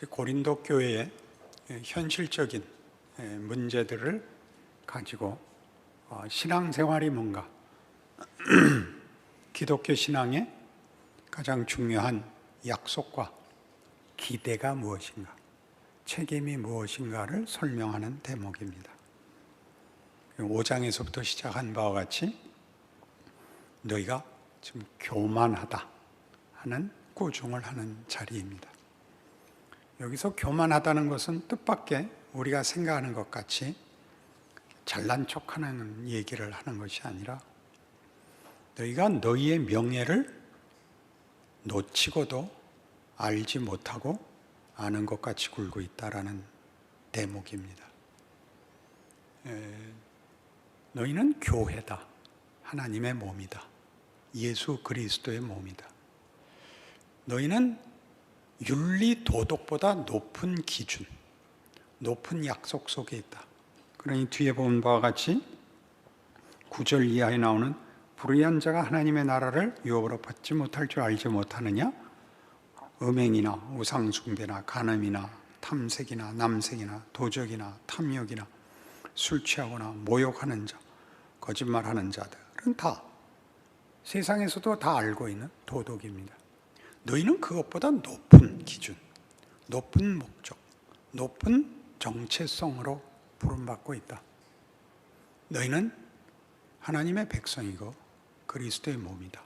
고린도 교회의 현실적인 문제들을 가지고 신앙생활이 뭔가, 기독교 신앙의 가장 중요한 약속과 기대가 무엇인가, 책임이 무엇인가를 설명하는 대목입니다. 5장에서부터 시작한 바와 같이 너희가 좀 교만하다 하는 꾸중을 하는 자리입니다. 여기서 교만하다는 것은 뜻밖의 우리가 생각하는 것 같이 잘난 척하는 얘기를 하는 것이 아니라 너희가 너희의 명예를 놓치고도 알지 못하고 아는 것 같이 굴고 있다라는 대목입니다. 너희는 교회다. 하나님의 몸이다. 예수 그리스도의 몸이다. 너희는 윤리 도덕보다 높은 기준, 높은 약속 속에 있다. 그러니 뒤에 본 바와 같이 9절 이하에 나오는 불의한 자가 하나님의 나라를 유업으로 받지 못할 줄 알지 못하느냐? 음행이나 우상숭배나 간음이나 탐색이나 남색이나 도적이나 탐욕이나 술 취하거나 모욕하는 자, 거짓말하는 자들은 다 세상에서도 다 알고 있는 도덕입니다. 너희는 그것보다 높은 기준, 높은 목적, 높은 정체성으로 부름받고 있다. 너희는 하나님의 백성이고 그리스도의 몸이다.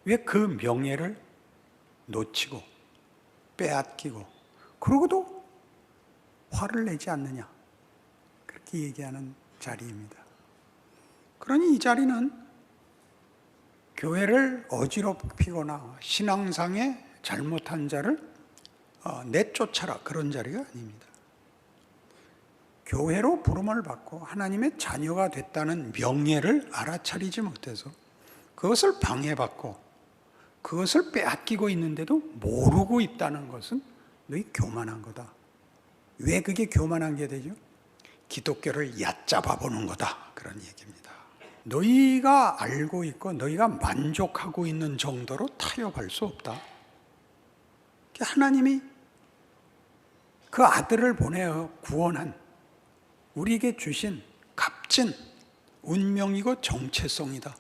왜 그 명예를 놓치고 빼앗기고 그러고도 화를 내지 않느냐? 그렇게 얘기하는 자리입니다. 그러니 이 자리는 교회를 어지럽히거나 신앙상에 잘못한 자를 내쫓아라 그런 자리가 아닙니다. 교회로 부름을 받고 하나님의 자녀가 됐다는 명예를 알아차리지 못해서 그것을 방해받고 그것을 빼앗기고 있는데도 모르고 있다는 것은 너희 교만한 거다. 왜 그게 교만한 게 되죠? 기독교를 얕잡아 보는 거다. 그런 얘기입니다. 너희가 알고 있고 너희가 만족하고 있는 정도로 타협할 수 없다. 하나님이 그 아들을 보내어 구원한 우리에게 주신 값진 운명이고 정체성이다.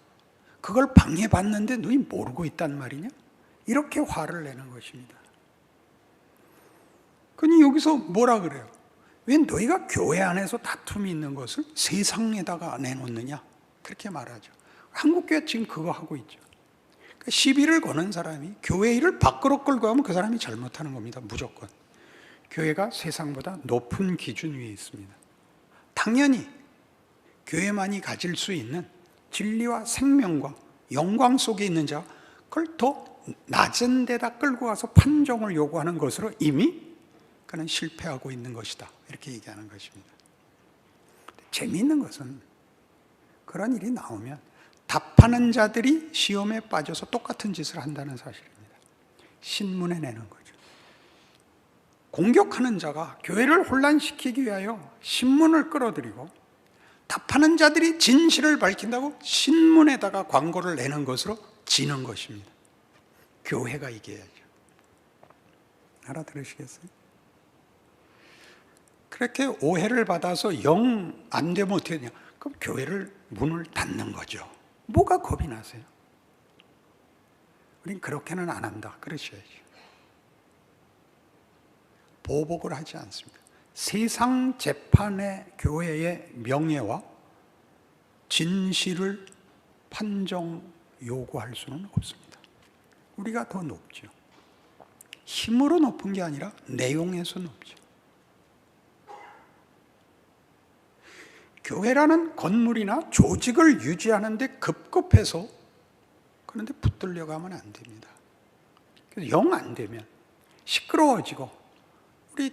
그걸 방해받는데 너희 모르고 있단 말이냐? 이렇게 화를 내는 것입니다. 그러니 여기서 뭐라 그래요? 왜 너희가 교회 안에서 다툼이 있는 것을 세상에다가 내놓느냐? 그렇게 말하죠. 한국교회 지금 그거 하고 있죠. 시비를 거는 사람이 교회 일을 밖으로 끌고 가면 그 사람이 잘못하는 겁니다. 무조건. 교회가 세상보다 높은 기준 위에 있습니다. 당연히 교회만이 가질 수 있는 진리와 생명과 영광 속에 있는 자, 그걸 더 낮은 데다 끌고 가서 판정을 요구하는 것으로 이미 그는 실패하고 있는 것이다. 이렇게 얘기하는 것입니다. 재미있는 것은 그런 일이 나오면 답하는 자들이 시험에 빠져서 똑같은 짓을 한다는 사실입니다. 신문에 내는 거죠. 공격하는 자가 교회를 혼란시키기 위하여 신문을 끌어들이고 답하는 자들이 진실을 밝힌다고 신문에다가 광고를 내는 것으로 지는 것입니다. 교회가 이겨야죠. 알아들으시겠어요? 그렇게 오해를 받아서 영 안 되면 어떻게 되냐? 그럼 교회를 문을 닫는 거죠. 뭐가 겁이 나세요? 우린 그렇게는 안 한다. 그러셔야죠. 보복을 하지 않습니다. 세상 재판의 교회의 명예와 진실을 판정 요구할 수는 없습니다. 우리가 더 높죠. 힘으로 높은 게 아니라 내용에서 높죠. 교회라는 건물이나 조직을 유지하는 데 급급해서 그런데 붙들려 가면 안 됩니다. 영 안 되면 시끄러워지고 우리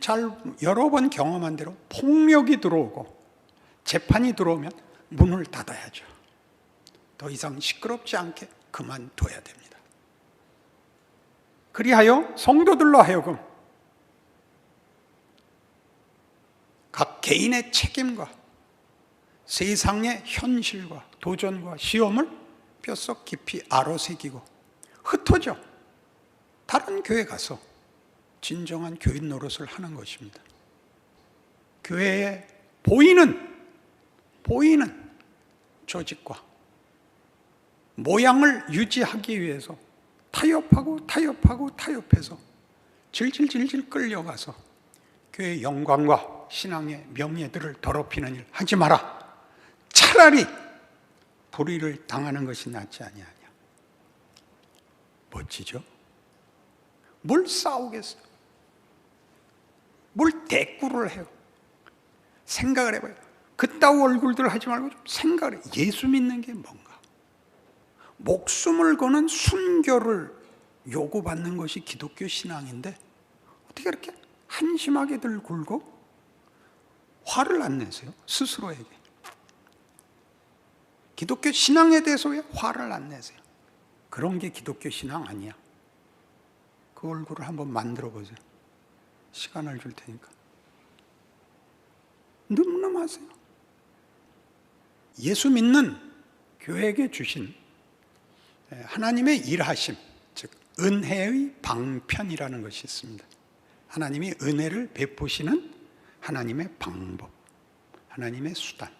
여러 번 경험한 대로 폭력이 들어오고 재판이 들어오면 문을 닫아야죠. 더 이상 시끄럽지 않게 그만둬야 됩니다. 그리하여 성도들로 하여금 각 개인의 책임과 세상의 현실과 도전과 시험을 뼛속 깊이 알아새기고 흩어져 다른 교회 가서 진정한 교인 노릇을 하는 것입니다. 교회에 보이는 조직과 모양을 유지하기 위해서 타협해서 질질 끌려가서 교회의 영광과 신앙의 명예들을 더럽히는 일 하지 마라. 차라리 불의를 당하는 것이 낫지 아니하냐. 멋지죠? 뭘 싸우겠어요? 뭘 대꾸를 해요? 생각을 해봐요. 그따위 얼굴들 하지 말고 좀 생각을 해요. 예수 믿는 게 뭔가? 목숨을 거는 순교를 요구받는 것이 기독교 신앙인데 어떻게 그렇게 한심하게들 굴고 화를 안 내세요? 스스로에게. 기독교 신앙에 대해서 왜 화를 안 내세요? 그런 게 기독교 신앙 아니야. 그 얼굴을 한번 만들어 보세요. 시간을 줄 테니까. 늠름하세요. 예수 믿는 교회에게 주신 하나님의 일하심, 즉 은혜의 방편이라는 것이 있습니다. 하나님이 은혜를 베푸시는 하나님의 방법, 하나님의 수단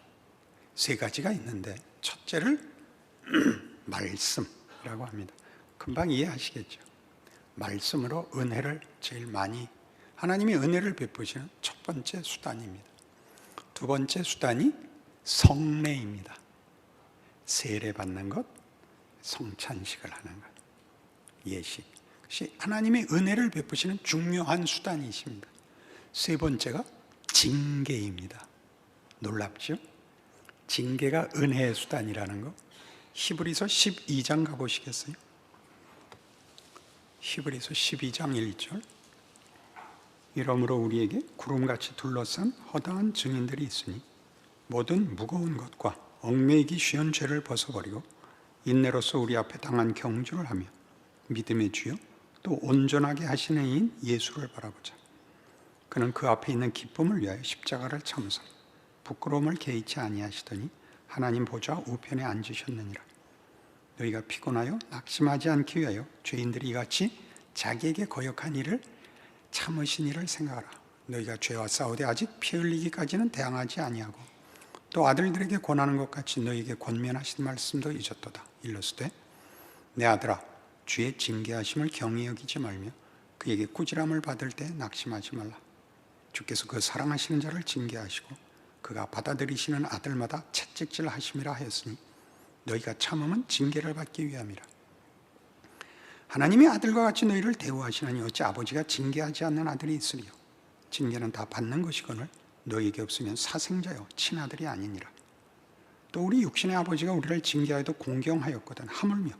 세 가지가 있는데 첫째를 말씀이라고 합니다. 금방 이해하시겠죠? 말씀으로 은혜를 제일 많이, 하나님이 은혜를 베푸시는 첫 번째 수단입니다. 두 번째 수단이 성례입니다. 세례 받는 것, 성찬식을 하는 것, 예식. 그것이 하나님의 은혜를 베푸시는 중요한 수단이십니다. 세 번째가 징계입니다. 놀랍죠? 징계가 은혜의 수단이라는 거. 히브리서 12장 가보시겠어요? 히브리서 12장 1절. 이러므로 우리에게 구름같이 둘러싼 허다한 증인들이 있으니 모든 무거운 것과 얽매이기 쉬운 죄를 벗어버리고 인내로서 우리 앞에 당한 경주를 하며 믿음의 주요 또 온전하게 하시는 이인 예수를 바라보자. 그는 그 앞에 있는 기쁨을 위하여 십자가를 참으사 부끄러움을 개의치 아니하시더니 하나님 보좌 우편에 앉으셨느니라. 너희가 피곤하여 낙심하지 않기 위하여 죄인들이 이같이 자기에게 거역한 일을 참으신 이를 생각하라. 너희가 죄와 싸우되 아직 피 흘리기까지는 대항하지 아니하고 또 아들들에게 권하는 것 같이 너희에게 권면하신 말씀도 잊었도다. 일러스되 내 아들아 주의 징계하심을 경히 여기지 말며 그에게 꾸지람을 받을 때 낙심하지 말라. 주께서 그 사랑하시는 자를 징계하시고 그가 받아들이시는 아들마다 채찍질 하심이라 하였으니 너희가 참음은 징계를 받기 위함이라. 하나님이 아들과 같이 너희를 대우하시나니 어찌 아버지가 징계하지 않는 아들이 있으리요. 징계는 다 받는 것이거늘 너희에게 없으면 사생자요 친아들이 아니니라. 또 우리 육신의 아버지가 우리를 징계하여도 공경하였거든 하물며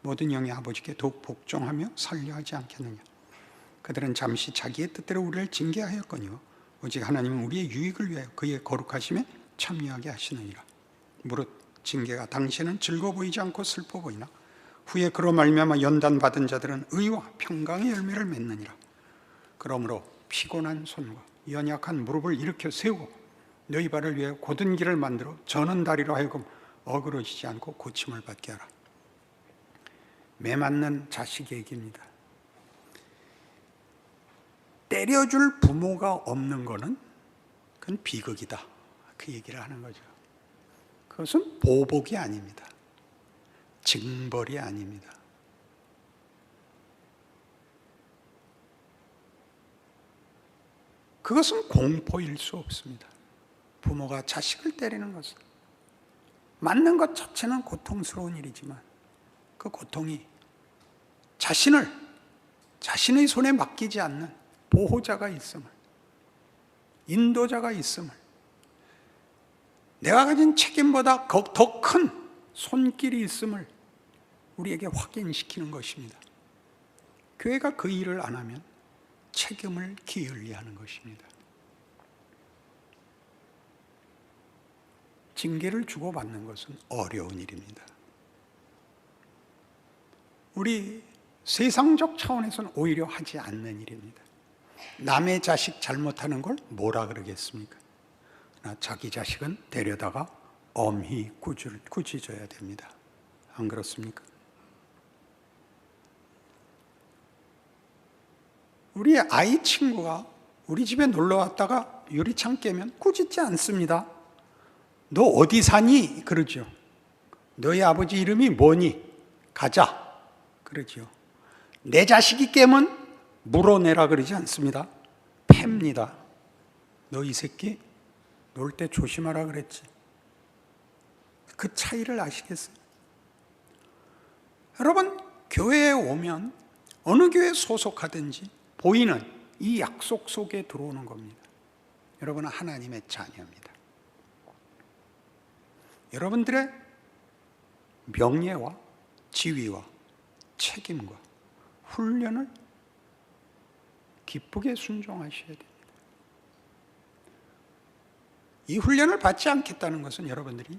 모든 영의 아버지께 더욱 복종하며 살려하지 않겠느냐. 그들은 잠시 자기의 뜻대로 우리를 징계하였거니와 오직 하나님은 우리의 유익을 위하여 그의 거룩하심에 참여하게 하시느니라. 무릇 징계가 당시에는 즐거워 보이지 않고 슬퍼 보이나 후에 그로 말미암아 연단받은 자들은 의와 평강의 열매를 맺느니라. 그러므로 피곤한 손과 연약한 무릎을 일으켜 세우고 너희 발을 위해 곧은 길을 만들어 저는 다리로 하여금 어그러지지 않고 고침을 받게 하라. 매맞는 자식의 얘기입니다. 때려줄 부모가 없는 거는 그건 비극이다. 그 얘기를 하는 거죠. 그것은 보복이 아닙니다. 징벌이 아닙니다. 그것은 공포일 수 없습니다. 부모가 자식을 때리는 것은 맞는 것 자체는 고통스러운 일이지만 그 고통이 자신의 손에 맡기지 않는 보호자가 있음을, 인도자가 있음을, 내가 가진 책임보다 더 큰 손길이 있음을 우리에게 확인시키는 것입니다. 교회가 그 일을 안 하면 책임을 기울리하는 것입니다. 징계를 주고받는 것은 어려운 일입니다. 우리 세상적 차원에서는 오히려 하지 않는 일입니다. 남의 자식 잘못하는 걸 뭐라 그러겠습니까? 자기 자식은 데려다가 엄히 꾸짖어야 됩니다. 안 그렇습니까? 우리 아이 친구가 우리 집에 놀러 왔다가 유리창 깨면 꾸짖지 않습니다. 너 어디 사니? 그러죠. 너희 아버지 이름이 뭐니? 가자. 그러죠. 내 자식이 깨면 물어내라 그러지 않습니다. 팹니다. 너 이 새끼 놀 때 조심하라 그랬지. 그 차이를 아시겠어요? 여러분, 교회에 오면 어느 교회에 소속하든지 보이는 이 약속 속에 들어오는 겁니다. 여러분은 하나님의 자녀입니다. 여러분들의 명예와 지위와 책임과 훈련을 기쁘게 순종하셔야 됩니다. 이 훈련을 받지 않겠다는 것은 여러분들이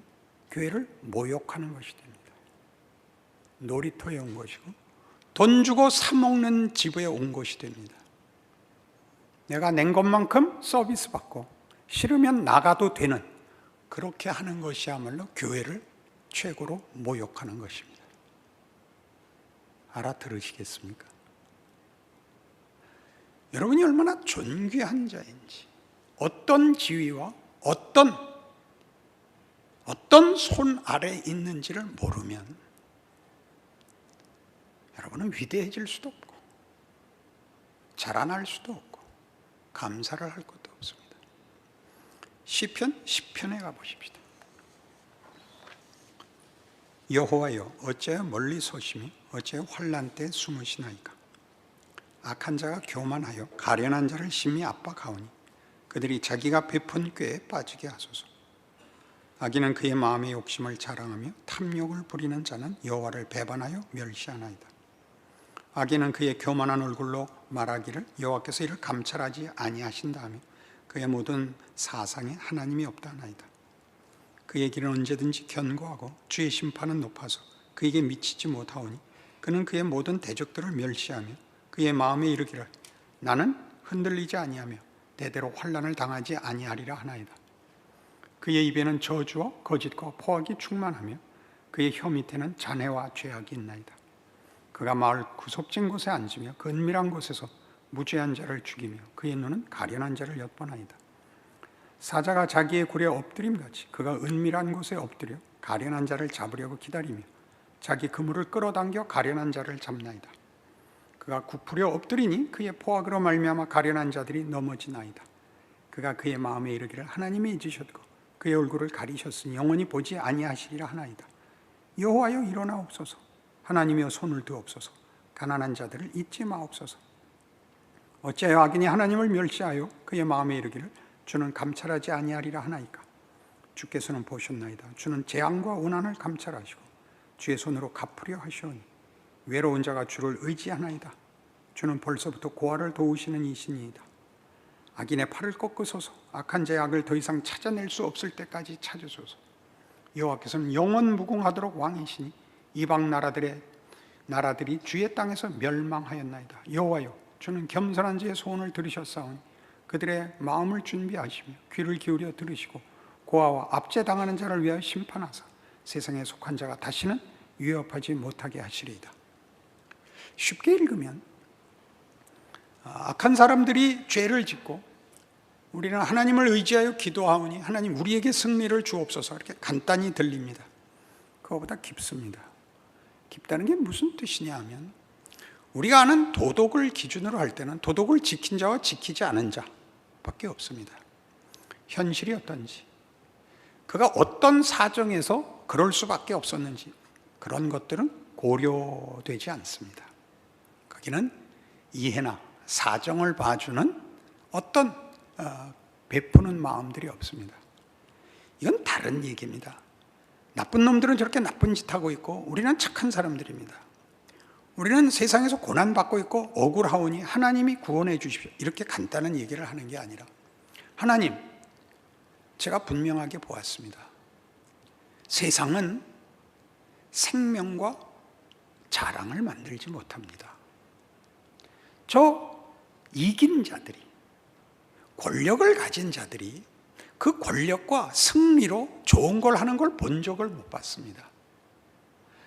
교회를 모욕하는 것이 됩니다. 놀이터에 온 것이고 돈 주고 사먹는 집에 온 것이 됩니다. 내가 낸 것만큼 서비스 받고 싫으면 나가도 되는, 그렇게 하는 것이야말로 교회를 최고로 모욕하는 것입니다. 알아들으시겠습니까? 여러분이 얼마나 존귀한 자인지, 어떤 지위와 어떤 손 아래에 있는지를 모르면 여러분은 위대해질 수도 없고 자라날 수도 없고 감사를 할 것도 없습니다. 시편 10편에 가보십시다. 여호와여, 어찌하여 멀리 서심이 어찌하여 환난 때 숨으시나이까. 악한 자가 교만하여 가련한 자를 심히 압박하오니 그들이 자기가 베푼 꾀에 빠지게 하소서. 악인은 그의 마음의 욕심을 자랑하며 탐욕을 부리는 자는 여호와를 배반하여 멸시하나이다. 악인은 그의 교만한 얼굴로 말하기를 여호와께서 이를 감찰하지 아니하신다 하며 그의 모든 사상에 하나님이 없다 하나이다. 그의 길은 언제든지 견고하고 주의 심판은 높아서 그에게 미치지 못하오니 그는 그의 모든 대적들을 멸시하며 그의 마음에 이르기를 나는 흔들리지 아니하며 대대로 환난을 당하지 아니하리라 하나이다. 그의 입에는 저주와 거짓과 포악이 충만하며 그의 혀 밑에는 잔해와 죄악이 있나이다. 그가 마을 구석진 곳에 앉으며 그 은밀한 곳에서 무죄한 자를 죽이며 그의 눈은 가련한 자를 엿보나이다. 사자가 자기의 굴에 엎드림같이 그가 은밀한 곳에 엎드려 가련한 자를 잡으려고 기다리며 자기 그물을 끌어당겨 가련한 자를 잡나이다. 그가 굽으려 엎드리니 그의 포악으로 말미암아 가련한 자들이 넘어지나이다. 그가 그의 마음에 이르기를 하나님이 잊으셨고 그의 얼굴을 가리셨으니 영원히 보지 아니하시리라 하나이다. 여호와여, 일어나옵소서. 하나님이여, 손을 드옵소서. 가난한 자들을 잊지 마옵소서. 어찌하여 악인이 하나님을 멸시하여 그의 마음에 이르기를 주는 감찰하지 아니하리라 하나이까. 주께서는 보셨나이다. 주는 재앙과 고난을 감찰하시고 주의 손으로 갚으려 하시오니 외로운 자가 주를 의지하나이다. 주는 벌써부터 고아를 도우시는 이시니이다. 악인의 팔을 꺾으소서. 악한 자의 악을 더 이상 찾아낼 수 없을 때까지 찾으소서. 여호와께서는 영원 무궁하도록 왕이시니 이방 나라들이 주의 땅에서 멸망하였나이다. 여호와여, 주는 겸손한 자의 소원을 들으셨사오니 그들의 마음을 준비하시며 귀를 기울여 들으시고 고아와 압제당하는 자를 위하여 심판하사 세상에 속한 자가 다시는 위협하지 못하게 하시리이다. 쉽게 읽으면 악한 사람들이 죄를 짓고 우리는 하나님을 의지하여 기도하오니 하나님 우리에게 승리를 주옵소서, 이렇게 간단히 들립니다. 그거보다 깊습니다. 깊다는 게 무슨 뜻이냐 하면 우리가 아는 도덕을 기준으로 할 때는 도덕을 지킨 자와 지키지 않은 자밖에 없습니다. 현실이 어떤지, 그가 어떤 사정에서 그럴 수밖에 없었는지, 그런 것들은 고려되지 않습니다. 거기는 이해나 사정을 봐주는 어떤 베푸는 마음들이 없습니다. 이건 다른 얘기입니다. 나쁜 놈들은 저렇게 나쁜 짓 하고 있고 우리는 착한 사람들입니다. 우리는 세상에서 고난받고 있고 억울하오니 하나님이 구원해 주십시오, 이렇게 간단한 얘기를 하는 게 아니라 하나님, 제가 분명하게 보았습니다. 세상은 생명과 자랑을 만들지 못합니다. 저 이긴 자들이, 권력을 가진 자들이 그 권력과 승리로 좋은 걸 하는 걸 본 적을 못 봤습니다.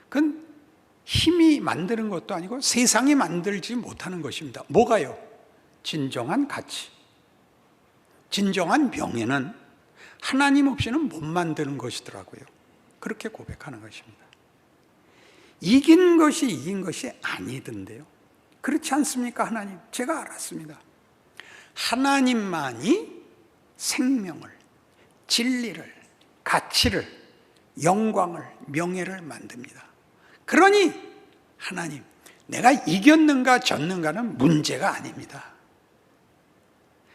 그건 힘이 만드는 것도 아니고 세상이 만들지 못하는 것입니다. 뭐가요? 진정한 가치, 진정한 명예는 하나님 없이는 못 만드는 것이더라고요. 그렇게 고백하는 것입니다. 이긴 것이 이긴 것이 아니던데요. 그렇지 않습니까? 하나님, 제가 알았습니다. 하나님만이 생명을, 진리를, 가치를, 영광을, 명예를 만듭니다. 그러니 하나님, 내가 이겼는가 졌는가는 문제가 아닙니다.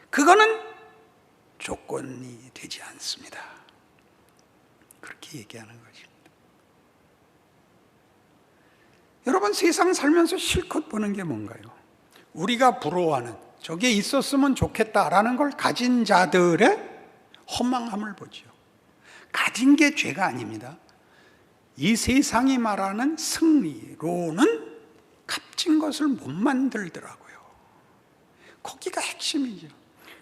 그거는 조건이 되지 않습니다. 그렇게 얘기하는 것입니다. 여러분, 세상 살면서 실컷 보는 게 뭔가요? 우리가 부러워하는, 저게 있었으면 좋겠다라는 걸 가진 자들의 허망함을 보죠. 가진 게 죄가 아닙니다. 이 세상이 말하는 승리로는 값진 것을 못 만들더라고요. 거기가 핵심이죠.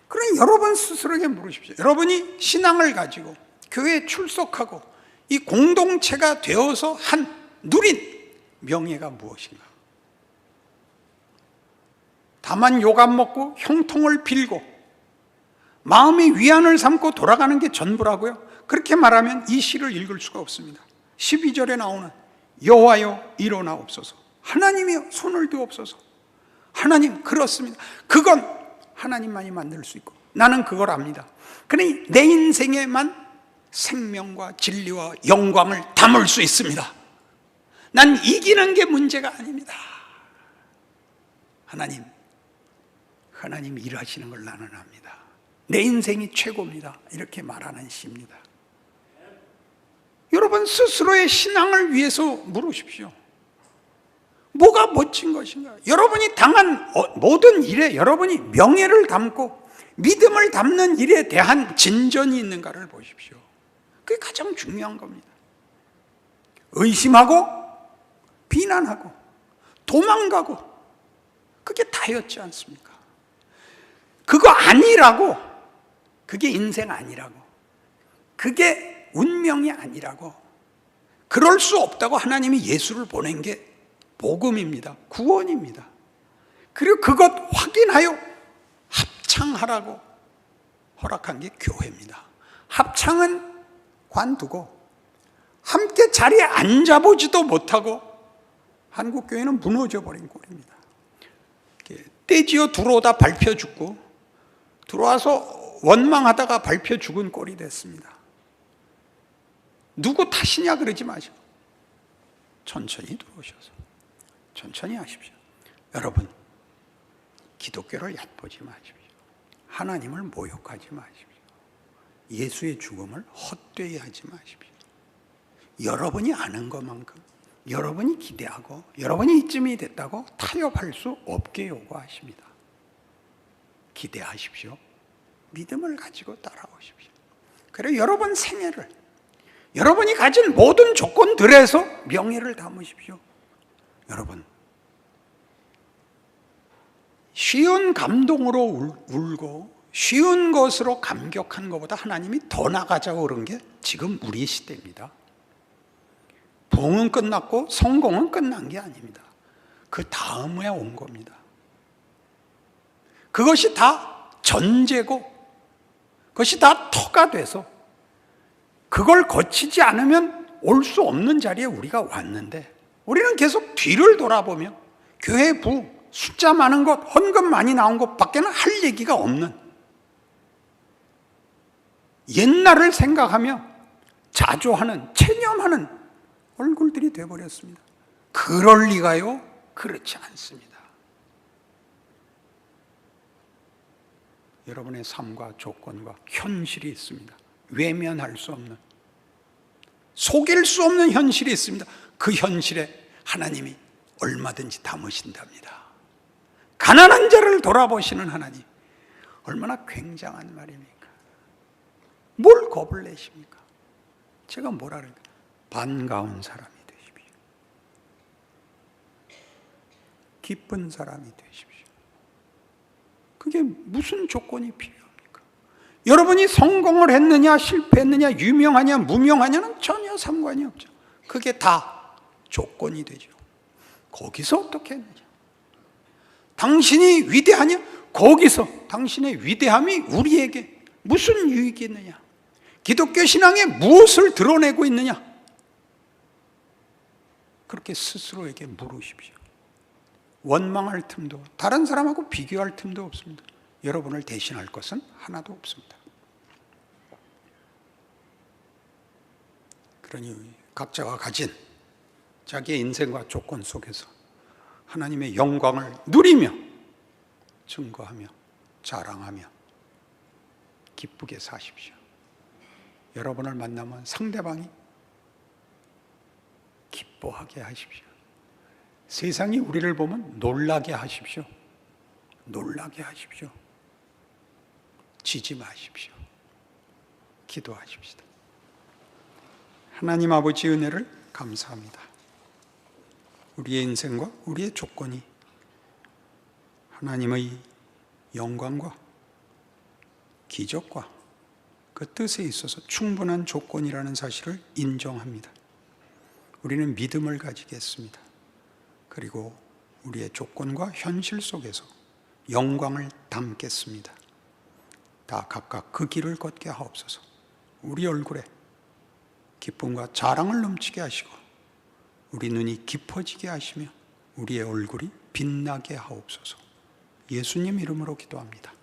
그럼 여러분 스스로에게 물으십시오. 여러분이 신앙을 가지고 교회에 출석하고 이 공동체가 되어서 누린 명예가 무엇인가? 다만 욕 안 먹고 형통을 빌고 마음의 위안을 삼고 돌아가는 게 전부라고요? 그렇게 말하면 이 시를 읽을 수가 없습니다. 12절에 나오는 여호와여 일어나옵소서, 하나님이여 손을 드옵소서. 하나님, 그렇습니다. 그건 하나님만이 만들 수 있고 나는 그걸 압니다. 그러니 내 인생에만 생명과 진리와 영광을 담을 수 있습니다. 난 이기는 게 문제가 아닙니다. 하나님 일하시는 걸 나는 압니다. 내 인생이 최고입니다. 이렇게 말하는 시입니다. 여러분 스스로의 신앙을 위해서 물으십시오. 뭐가 멋진 것인가? 여러분이 당한 모든 일에 여러분이 명예를 담고 믿음을 담는 일에 대한 진전이 있는가를 보십시오. 그게 가장 중요한 겁니다. 의심하고 비난하고 도망가고 그게 다였지 않습니까? 그거 아니라고, 그게 인생 아니라고, 그게 운명이 아니라고, 그럴 수 없다고 하나님이 예수를 보낸 게 복음입니다. 구원입니다. 그리고 그것 확인하여 합창하라고 허락한 게 교회입니다. 합창은 관두고 함께 자리에 앉아보지도 못하고 한국교회는 무너져 버린 꼴입니다. 떼지어 들어오다 밟혀 죽고 들어와서 원망하다가 밟혀 죽은 꼴이 됐습니다. 누구 탓이냐 그러지 마시고 천천히 들어오셔서 천천히 하십시오. 여러분, 기독교를 얕보지 마십시오. 하나님을 모욕하지 마십시오. 예수의 죽음을 헛되이 하지 마십시오. 여러분이 아는 것만큼 여러분이 기대하고 여러분이 이쯤이 됐다고 타협할 수 없게 요구하십니다. 기대하십시오. 믿음을 가지고 따라오십시오. 그리고 여러분 생애를 여러분이 가진 모든 조건들에서 명예를 담으십시오. 여러분, 쉬운 감동으로 울고 쉬운 것으로 감격한 것보다 하나님이 더 나가자고 그런 게 지금 우리 시대입니다. 부흥은 끝났고 성공은 끝난 게 아닙니다. 그 다음에 온 겁니다. 그것이 다 전제고 그것이 다 터가 돼서 그걸 거치지 않으면 올 수 없는 자리에 우리가 왔는데 우리는 계속 뒤를 돌아보며 교회 부흥, 숫자 많은 것, 헌금 많이 나온 것 밖에는 할 얘기가 없는 옛날을 생각하며 자조하는, 체념하는 얼굴들이 되어버렸습니다. 그럴 리가요? 그렇지 않습니다. 여러분의 삶과 조건과 현실이 있습니다. 외면할 수 없는, 속일 수 없는 현실이 있습니다. 그 현실에 하나님이 얼마든지 담으신답니다. 가난한 자를 돌아보시는 하나님, 얼마나 굉장한 말입니까? 뭘 겁을 내십니까? 제가 뭐라 그럴까? 반가운 사람이 되십시오. 기쁜 사람이 되십시오. 그게 무슨 조건이 필요합니까? 여러분이 성공을 했느냐 실패했느냐 유명하냐 무명하냐는 전혀 상관이 없죠. 그게 다 조건이 되죠. 거기서 어떻게 했느냐? 당신이 위대하냐? 거기서 당신의 위대함이 우리에게 무슨 유익이 있느냐? 기독교 신앙에 무엇을 드러내고 있느냐? 그렇게 스스로에게 물으십시오. 원망할 틈도, 다른 사람하고 비교할 틈도 없습니다. 여러분을 대신할 것은 하나도 없습니다. 그러니 각자가 가진 자기의 인생과 조건 속에서 하나님의 영광을 누리며 증거하며 자랑하며 기쁘게 사십시오. 여러분을 만나면 상대방이 기뻐하게 하십시오. 세상이 우리를 보면 놀라게 하십시오. 놀라게 하십시오. 지지 마십시오. 기도하십시다. 하나님 아버지 은혜를 감사합니다. 우리의 인생과 우리의 조건이 하나님의 영광과 기적과 그 뜻에 있어서 충분한 조건이라는 사실을 인정합니다. 우리는 믿음을 가지겠습니다. 그리고 우리의 조건과 현실 속에서 영광을 담겠습니다. 다 각각 그 길을 걷게 하옵소서. 우리 얼굴에 기쁨과 자랑을 넘치게 하시고 우리 눈이 깊어지게 하시며 우리의 얼굴이 빛나게 하옵소서. 예수님 이름으로 기도합니다.